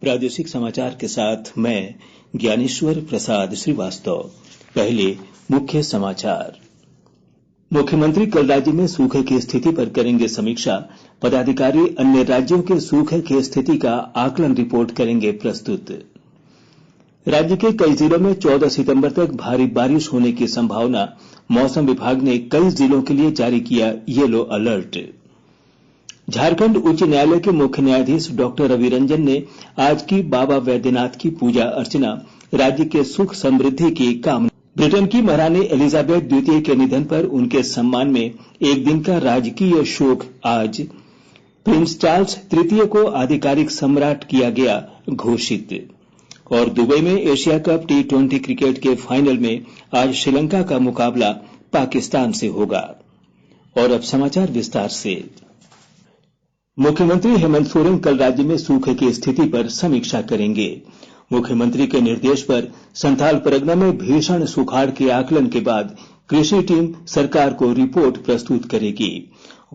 प्रादेशिक समाचार के साथ मैं ज्ञानेश्वर प्रसाद श्रीवास्तव। पहले मुख्य समाचार। मुख्यमंत्री कल राज्य में सूखे की स्थिति पर करेंगे समीक्षा। पदाधिकारी अन्य राज्यों के सूखे की स्थिति का आकलन रिपोर्ट करेंगे प्रस्तुत। राज्य के कई जिलों में 14 सितंबर तक भारी बारिश होने की संभावना। मौसम विभाग ने कई जिलों के लिए जारी किया येलो अलर्ट। झारखंड उच्च न्यायालय के मुख्य न्यायाधीश डॉक्टर रवि रंजन ने आज की बाबा वैद्यनाथ की पूजा अर्चना, राज्य के सुख समृद्धि की कामना। ब्रिटेन की महारानी एलिजाबेथ द्वितीय के निधन पर उनके सम्मान में एक दिन का राजकीय शोक आज। प्रिंस चार्ल्स तृतीय को आधिकारिक सम्राट किया गया घोषित। और दुबई में एशिया कप T20 क्रिकेट के फाइनल में आज श्रीलंका का मुकाबला पाकिस्तान से होगा। और अब समाचार विस्तार से। मुख्यमंत्री हेमंत सोरेन कल राज्य में सूखे की स्थिति पर समीक्षा करेंगे। मुख्यमंत्री के निर्देश पर संथाल परगना में भीषण सुखाड़ के आकलन के बाद कृषि टीम सरकार को रिपोर्ट प्रस्तुत करेगी।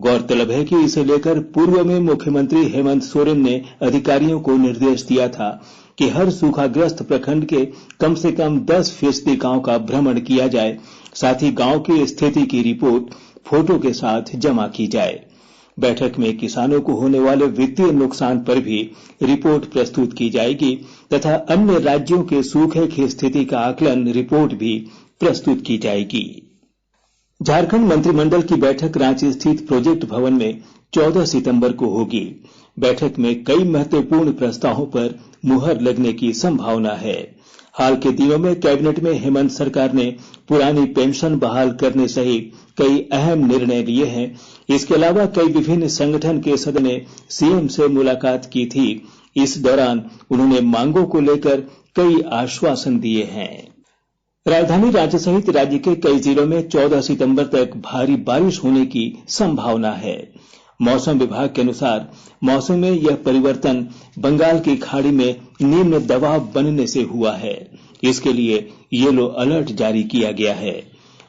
गौरतलब है कि इसे लेकर पूर्व में मुख्यमंत्री हेमंत सोरेन ने अधिकारियों को निर्देश दिया था कि हर सूखाग्रस्त प्रखंड के कम से कम 10% गांव का भ्रमण किया जाए, साथ ही गांव की स्थिति की रिपोर्ट फोटो के साथ जमा की जाए। बैठक में किसानों को होने वाले वित्तीय नुकसान पर भी रिपोर्ट प्रस्तुत की जाएगी तथा अन्य राज्यों के सूखे की स्थिति का आकलन रिपोर्ट भी प्रस्तुत की जाएगी। झारखंड मंत्रिमंडल की बैठक रांची स्थित प्रोजेक्ट भवन में 14 सितंबर को होगी। बैठक में कई महत्वपूर्ण प्रस्तावों पर मुहर लगने की संभावना है। हाल के दिनों में कैबिनेट में हेमंत सरकार ने पुरानी पेंशन बहाल करने सहित कई अहम निर्णय लिए हैं। इसके अलावा कई विभिन्न संगठन के सदस्य ने सीएम से मुलाकात की थी। इस दौरान उन्होंने मांगों को लेकर कई आश्वासन दिए हैं। राजधानी रांची सहित राज्य के कई जिलों में 14 सितंबर तक भारी बारिश होने की संभावना है। मौसम विभाग के अनुसार मौसम में यह परिवर्तन बंगाल की खाड़ी में निम्न दबाव बनने से हुआ है। इसके लिए येलो अलर्ट जारी किया गया है।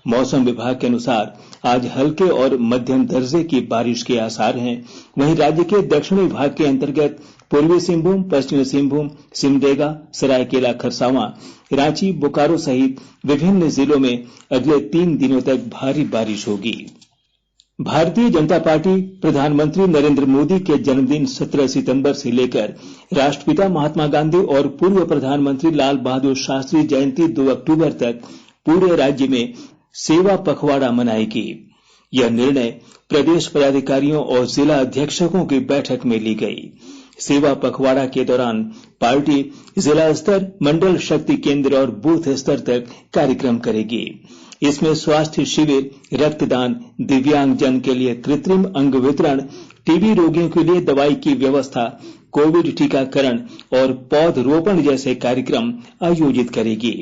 मौसम विभाग के अनुसार आज हल्के और मध्यम दर्जे की बारिश के आसार हैं। वहीं राज्य के दक्षिणी भाग के अंतर्गत पूर्वी सिंहभूम, पश्चिमी सिंहभूम, सिमडेगा, सरायकेला खरसावां, रांची, बोकारो सहित विभिन्न जिलों में अगले 3 दिनों तक भारी बारिश होगी। भारतीय जनता पार्टी प्रधानमंत्री नरेंद्र मोदी के जन्मदिन 17 सितंबर से लेकर राष्ट्रपिता महात्मा गांधी और पूर्व प्रधानमंत्री लाल बहादुर शास्त्री जयंती 2 अक्टूबर तक पूरे राज्य में सेवा पखवाड़ा मनाएगी। यह निर्णय प्रदेश पदाधिकारियों और जिला अध्यक्षकों की बैठक में ली गई। सेवा पखवाड़ा के दौरान पार्टी जिला स्तर, मंडल शक्ति केंद्र और बूथ स्तर तक कार्यक्रम करेगी। इसमें स्वास्थ्य शिविर, रक्तदान, दिव्यांगजन के लिए कृत्रिम अंग वितरण, टीबी रोगियों के लिए दवाई की व्यवस्था, कोविड टीकाकरण और पौधरोपण जैसे कार्यक्रम आयोजित करेगी।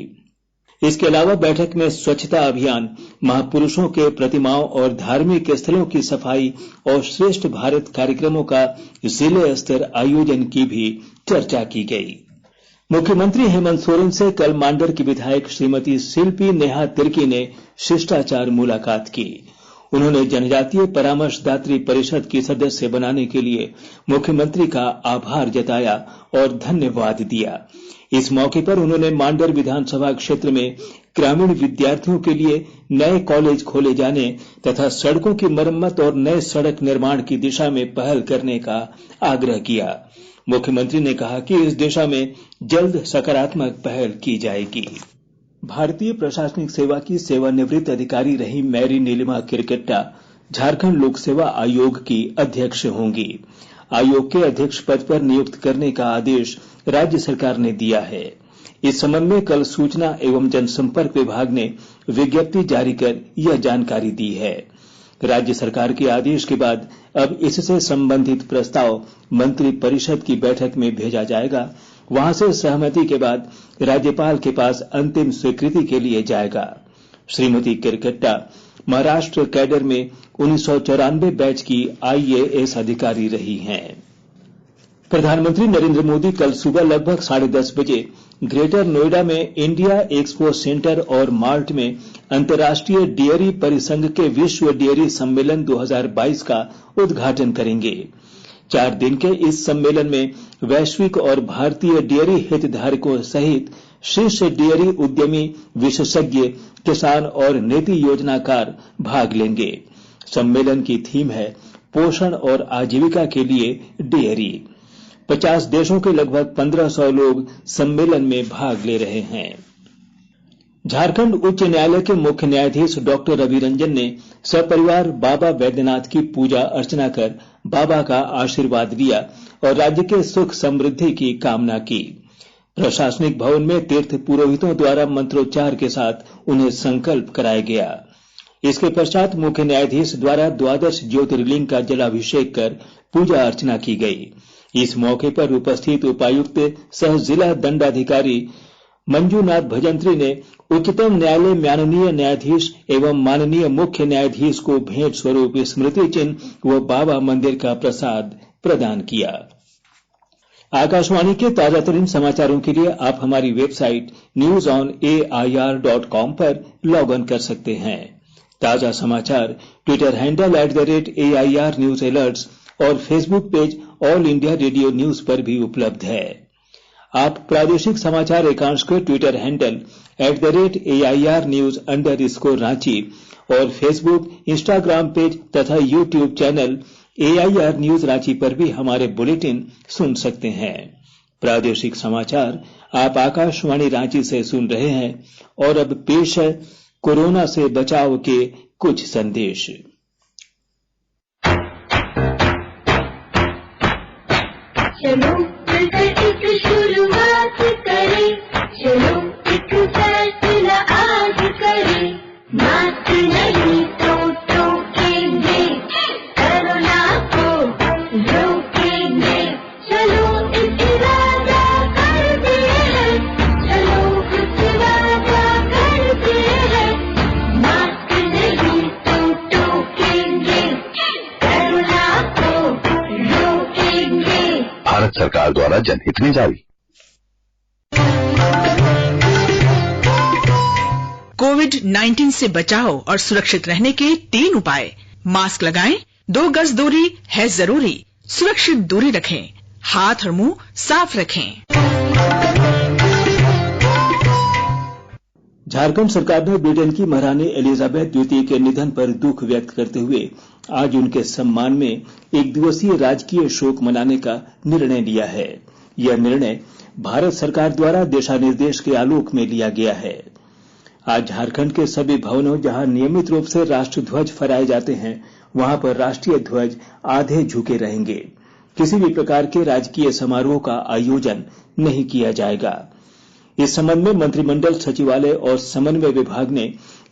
इसके अलावा बैठक में स्वच्छता अभियान, महापुरुषों के प्रतिमाओं और धार्मिक स्थलों की सफाई और श्रेष्ठ भारत कार्यक्रमों का जिले स्तर आयोजन की भी चर्चा की गई। मुख्यमंत्री हेमंत सोरेन से कल मांडर की विधायक श्रीमती शिल्पी नेहा तिर्की ने शिष्टाचार मुलाकात की। उन्होंने जनजातीय परामर्शदात्री परिषद की सदस्य बनाने के लिए मुख्यमंत्री का आभार जताया और धन्यवाद दिया। इस मौके पर उन्होंने मांडर विधानसभा क्षेत्र में ग्रामीण विद्यार्थियों के लिए नए कॉलेज खोले जाने तथा सड़कों की मरम्मत और नए सड़क निर्माण की दिशा में पहल करने का आग्रह किया। मुख्यमंत्री ने कहा कि इस दिशा में जल्द सकारात्मक पहल की जाएगी। भारतीय प्रशासनिक सेवा की सेवानिवृत्त अधिकारी रही मैरी नीलिमा किरकेट्टा झारखंड लोक सेवा आयोग की अध्यक्ष होंगी। आयोग के अध्यक्ष पद पर नियुक्त करने का आदेश राज्य सरकार ने दिया है। इस संबंध में कल सूचना एवं जनसंपर्क विभाग ने विज्ञप्ति जारी कर यह जानकारी दी है। राज्य सरकार के आदेश के बाद अब इससे संबंधित प्रस्ताव मंत्री परिषद की बैठक में भेजा जाएगा। वहां से सहमति के बाद राज्यपाल के पास अंतिम स्वीकृति के लिए जाएगा। श्रीमती किरकेट्टा महाराष्ट्र कैडर में 1994 बैच की IAS अधिकारी रही हैं। प्रधानमंत्री नरेंद्र मोदी कल सुबह लगभग 10:30 बजे ग्रेटर नोएडा में इंडिया एक्सपो सेंटर और मार्ट में अंतर्राष्ट्रीय डेयरी परिसंघ के विश्व डेयरी सम्मेलन 2022 का उद्घाटन करेंगे। 4 दिन के इस सम्मेलन में वैश्विक और भारतीय डेयरी हितधारकों सहित शीर्ष डेयरी उद्यमी, विशेषज्ञ, किसान और नीति योजनाकार भाग लेंगे। सम्मेलन की थीम है पोषण और आजीविका के लिए डेयरी। 50 देशों के लगभग 1500 लोग सम्मेलन में भाग ले रहे हैं। झारखंड उच्च न्यायालय के मुख्य न्यायाधीश डॉक्टर रवि रंजन ने सपरिवार बाबा वैद्यनाथ की पूजा अर्चना कर बाबा का आशीर्वाद लिया और राज्य के सुख समृद्धि की कामना की। प्रशासनिक भवन में तीर्थ पुरोहितों द्वारा मंत्रोच्चार के साथ उन्हें संकल्प कराया गया। इसके पश्चात मुख्य न्यायाधीश द्वारा 12 ज्योतिर्लिंग का जलाभिषेक कर पूजा अर्चना की गई। इस मौके पर उपस्थित उपायुक्त सह जिला दंडाधिकारी मंजूनाथ भजंत्री ने उच्चतम न्यायालय माननीय न्यायाधीश एवं माननीय मुख्य न्यायाधीश को भेंट स्वरूप स्मृति चिन्ह व बाबा मंदिर का प्रसाद प्रदान किया। आकाशवाणी के ताजातरीन समाचारों के लिए आप हमारी वेबसाइट newsonair.com पर लॉग ऑन कर सकते हैं। ताजा समाचार Twitter handle @AIR news alerts और Facebook page All India Radio news पर भी उपलब्ध है। आप प्रादेशिक समाचार एकांश के Twitter handle @AIR news_ Ranchi और फेसबुक, इंस्टाग्राम पेज तथा YouTube channel AIR news Ranchi पर भी हमारे बुलेटिन सुन सकते हैं। प्रादेशिक समाचार आप आकाशवाणी रांची से सुन रहे हैं और अब पेश है कोरोना से बचाव के कुछ संदेश। चलो मिलकर एक शुरुआत करें, चलो एक फैसला आज करें, मास्क नहीं तो टोकेंगे, कोरोना को रोकेंगे, चलो एक इरादा करते हैं, चलो कुछ वादा करते हैं, मास्क नहीं तो टोकेंगे, कोरोना को रोकेंगे। भारत सरकार द्वारा जनहित में जारी। कोविड-19 से बचाव और सुरक्षित रहने के 3 उपाय। मास्क लगाएं, 2 गज दूरी है जरूरी, सुरक्षित दूरी रखें, हाथ और मुंह साफ रखें। झारखंड सरकार ने ब्रिटेन की महारानी एलिजाबेथ द्वितीय के निधन पर दुख व्यक्त करते हुए आज उनके सम्मान में 1 दिवसीय राजकीय शोक मनाने का निर्णय लिया है। यह निर्णय भारत सरकार द्वारा दिशा निर्देश के आलोक में लिया गया है। आज झारखंड के सभी भवनों जहां नियमित रूप से राष्ट्रध्वज फहराए जाते हैं, वहां पर राष्ट्रीय ध्वज आधे झुके रहेंगे। किसी भी प्रकार के राजकीय समारोह का आयोजन नहीं किया जाएगा। इस संबंध में मंत्रिमंडल सचिवालय और समन्वय विभाग ने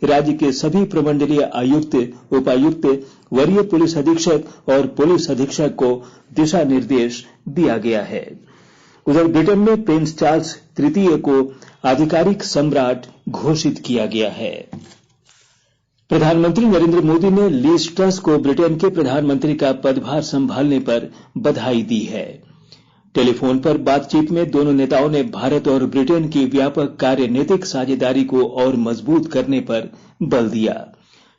राज्य के सभी प्रमंडलीय आयुक्त, उपायुक्त, वरीय पुलिस अधीक्षक और पुलिस अधीक्षक को दिशा निर्देश दिया गया है। उधर ब्रिटेन में प्रिंस चार्ल्स तृतीय को आधिकारिक सम्राट घोषित किया गया है। प्रधानमंत्री नरेंद्र मोदी ने लीज ट्रस को ब्रिटेन के प्रधानमंत्री का पदभार संभालने पर बधाई दी है। टेलीफोन पर बातचीत में दोनों नेताओं ने भारत और ब्रिटेन की व्यापक कार्यनीतिक साझेदारी को और मजबूत करने पर बल दिया।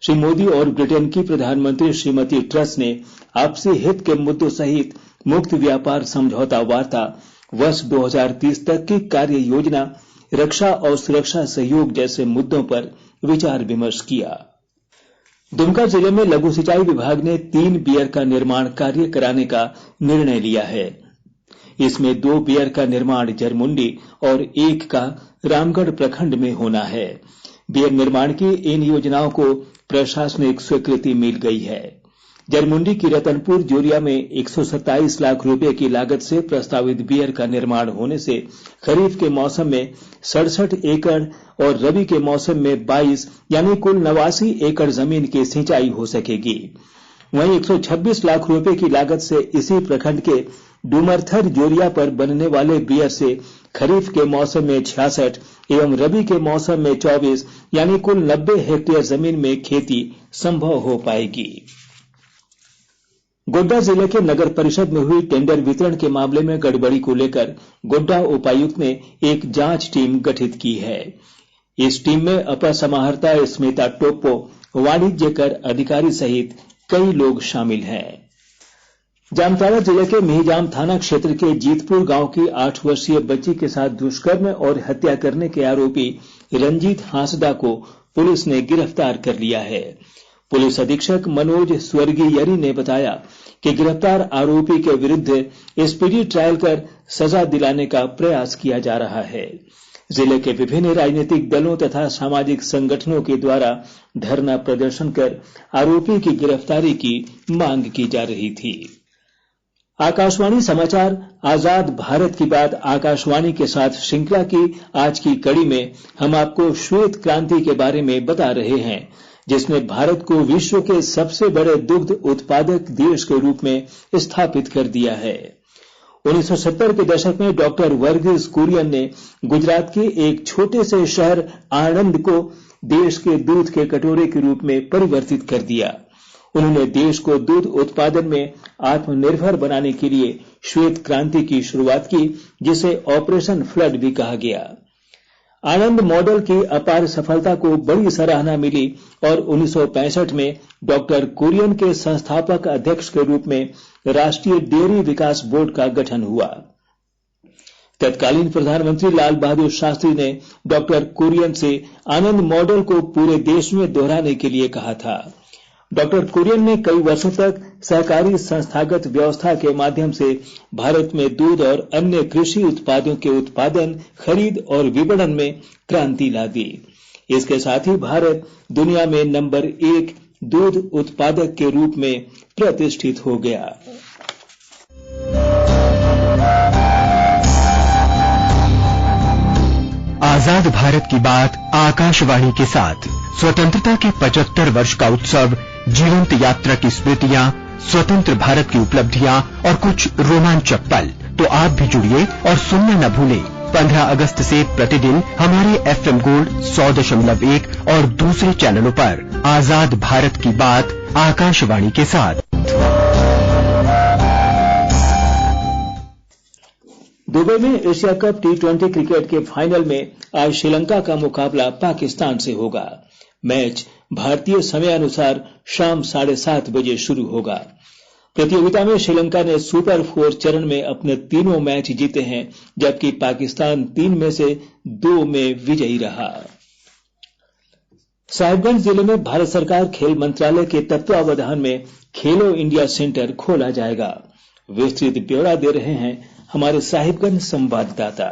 श्री मोदी और ब्रिटेन की प्रधानमंत्री श्रीमती ट्रस ने आपसी हित के मुद्दों सहित मुक्त व्यापार समझौता वार्ता, वर्ष 2030 तक की कार्य योजना, रक्षा और सुरक्षा सहयोग जैसे मुद्दों पर विचार विमर्श किया। दुमका जिले में लघु सिंचाई विभाग ने 3 बीयर का निर्माण कार्य कराने का निर्णय लिया है। इसमें 2 बीयर का निर्माण जरमुंडी और 1 का रामगढ़ प्रखंड में होना है। बीयर निर्माण की इन योजनाओं को प्रशासनिक स्वीकृति मिल गई है। जरमुंडी की रतनपुर जोरिया में 127 लाख रुपए की लागत से प्रस्तावित बीयर का निर्माण होने से खरीफ के मौसम में 67 एकड़ और रबी के मौसम में 22 यानी कुल 89 एकड़ जमीन की सिंचाई हो सकेगी। वहीं 126 लाख रुपए की लागत से इसी प्रखंड के डुमरथर जोरिया पर बनने वाले बीयर से खरीफ के मौसम में 66 एवं रबी के मौसम में 24 यानी कुल 90 हेक्टेयर जमीन में खेती संभव हो पाएगी। गोड्डा जिले के नगर परिषद में हुई टेंडर वितरण के मामले में गड़बड़ी को लेकर गोड्डा उपायुक्त ने एक जांच टीम गठित की है। इस टीम में अपर समाहर्ता स्मिता टोप्पो, वाणिज्य कर अधिकारी सहित कई लोग शामिल हैं। जामताड़ा जिले के मिहिजाम थाना क्षेत्र के जीतपुर गांव की 8 वर्षीय बच्ची के साथ दुष्कर्म और हत्या करने के आरोपी रंजीत हांसदा को पुलिस ने गिरफ्तार कर लिया है। पुलिस अधीक्षक मनोज स्वर्गीयरी ने बताया कि गिरफ्तार आरोपी के विरुद्ध स्पीडी ट्रायल कर सजा दिलाने का प्रयास किया जा रहा है। जिले के विभिन्न राजनीतिक दलों तथा सामाजिक संगठनों के द्वारा धरना प्रदर्शन कर आरोपी की गिरफ्तारी की मांग की जा रही थी। आकाशवाणी समाचार आजाद भारत की बात आकाशवाणी के साथ श्रृंखला की आज की कड़ी में हम आपको श्वेत क्रांति के बारे में बता रहे हैं, जिसने भारत को विश्व के सबसे बड़े दुग्ध उत्पादक देश के रूप में स्थापित कर दिया है। 1970 के दशक में डॉक्टर वर्गीस कुरियन ने गुजरात के एक छोटे से शहर आणंद को देश के दूध के कटोरे के रूप में परिवर्तित कर दिया। उन्होंने देश को दूध उत्पादन में आत्मनिर्भर बनाने के लिए श्वेत क्रांति की शुरुआत की, जिसे ऑपरेशन फ्लड भी कहा गया। आनंद मॉडल की अपार सफलता को बड़ी सराहना मिली और 1965 में डॉक्टर कुरियन के संस्थापक अध्यक्ष के रूप में राष्ट्रीय डेयरी विकास बोर्ड का गठन हुआ। तत्कालीन प्रधानमंत्री लाल बहादुर शास्त्री ने डॉक्टर कुरियन से आनंद मॉडल को पूरे देश में दोहराने के लिए कहा था। डॉक्टर कुरियन ने कई वर्षों तक सहकारी संस्थागत व्यवस्था के माध्यम से भारत में दूध और अन्य कृषि उत्पादों के उत्पादन, खरीद और विपणन में क्रांति ला दी। इसके साथ ही भारत दुनिया में नंबर 1 दूध उत्पादक के रूप में प्रतिष्ठित हो गया। आजाद भारत की बात आकाशवाणी के साथ स्वतंत्रता के 75 वर्ष का उत्सव, जीवंत यात्रा की स्मृतियां, स्वतंत्र भारत की उपलब्धियां और कुछ रोमांचक पल। तो आप भी जुड़िए और सुनना न भूलें 15 अगस्त से प्रतिदिन हमारे FM गोल्ड 100.1 और दूसरे चैनलों पर आजाद भारत की बात आकाशवाणी के साथ। दुबई में एशिया कप T20 क्रिकेट के फाइनल में आज श्रीलंका का मुकाबला पाकिस्तान से होगा। मैच भारतीय समय अनुसार शाम 7:30 बजे शुरू होगा। प्रतियोगिता में श्रीलंका ने सुपर 4 चरण में अपने तीनों मैच जीते हैं, जबकि पाकिस्तान 3 में से 2 में विजयी रहा। साहिबगंज जिले में भारत सरकार खेल मंत्रालय के तत्वावधान में खेलो इंडिया सेंटर खोला जाएगा। विस्तृत ब्यौरा दे रहे हैं हमारे साहिबगंज संवाददाता।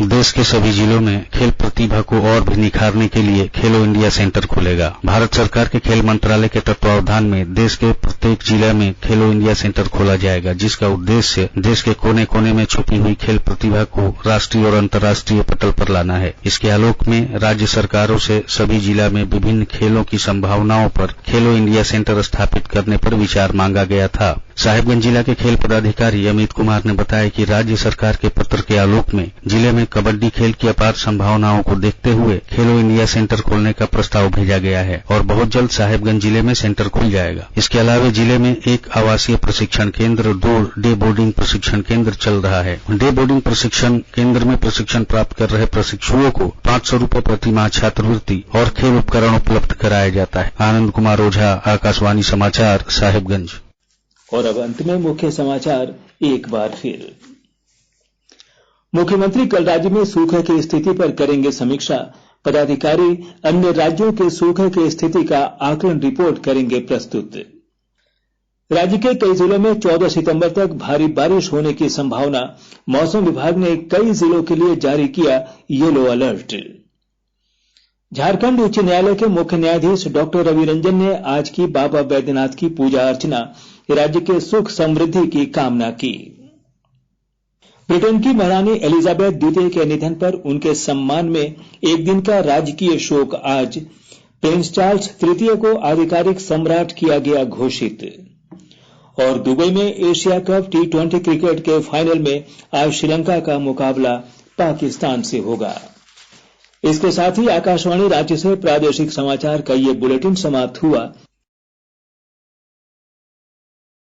देश के सभी जिलों में खेल प्रतिभा को और भी निखारने के लिए खेलो इंडिया सेंटर खुलेगा। भारत सरकार के खेल मंत्रालय के तत्वावधान में देश के प्रत्येक जिले में खेलो इंडिया सेंटर खोला जाएगा, जिसका उद्देश्य देश के कोने कोने में छुपी हुई खेल प्रतिभा को राष्ट्रीय और अंतर्राष्ट्रीय पटल पर लाना है। इसके आलोक में राज्य सरकारों से सभी जिला में विभिन्न खेलों की संभावनाओं पर खेलो इंडिया सेंटर स्थापित करने पर विचार मांगा गया था। साहिबगंज जिला के खेल पदाधिकारी अमित कुमार ने बताया कि राज्य सरकार के पत्र के आलोक में जिले में कबड्डी खेल की अपार संभावनाओं को देखते हुए खेलो इंडिया सेंटर खोलने का प्रस्ताव भेजा गया है और बहुत जल्द साहिबगंज जिले में सेंटर खुल जाएगा। इसके अलावा जिले में एक आवासीय प्रशिक्षण केंद्र, 2 डे बोर्डिंग प्रशिक्षण केंद्र चल रहा है। डे बोर्डिंग प्रशिक्षण केंद्र में प्रशिक्षण प्राप्त कर रहे प्रशिक्षुओं को 500 रुपए प्रति माह छात्रवृत्ति और खेल उपकरण उपलब्ध कराया जाता है। आनंद कुमार ओझा, आकाशवाणी समाचार, साहिबगंज। और अब अंत में मुख्य समाचार एक बार फिर। मुख्यमंत्री कल राज्य में सूखे की स्थिति पर करेंगे समीक्षा। पदाधिकारी अन्य राज्यों के सूखे की स्थिति का आकलन रिपोर्ट करेंगे प्रस्तुत। राज्य के कई जिलों में 14 सितंबर तक भारी बारिश होने की संभावना। मौसम विभाग ने कई जिलों के लिए जारी किया येलो अलर्ट। झारखंड उच्च न्यायालय के मुख्य न्यायाधीश डॉक्टर रवि रंजन ने आज की बाबा बैद्यनाथ की पूजा अर्चना, राज्य के सुख समृद्धि की कामना की। ब्रिटेन की महारानी एलिजाबेथ द्वितीय के निधन पर उनके सम्मान में एक दिन का राजकीय शोक आज। प्रिंस चार्ल्स तृतीय को आधिकारिक सम्राट किया गया घोषित। और दुबई में एशिया कप T20 क्रिकेट के फाइनल में आज श्रीलंका का मुकाबला पाकिस्तान से होगा। इसके साथ ही आकाशवाणी रांची से प्रादेशिक समाचार का ये बुलेटिन समाप्त हुआ।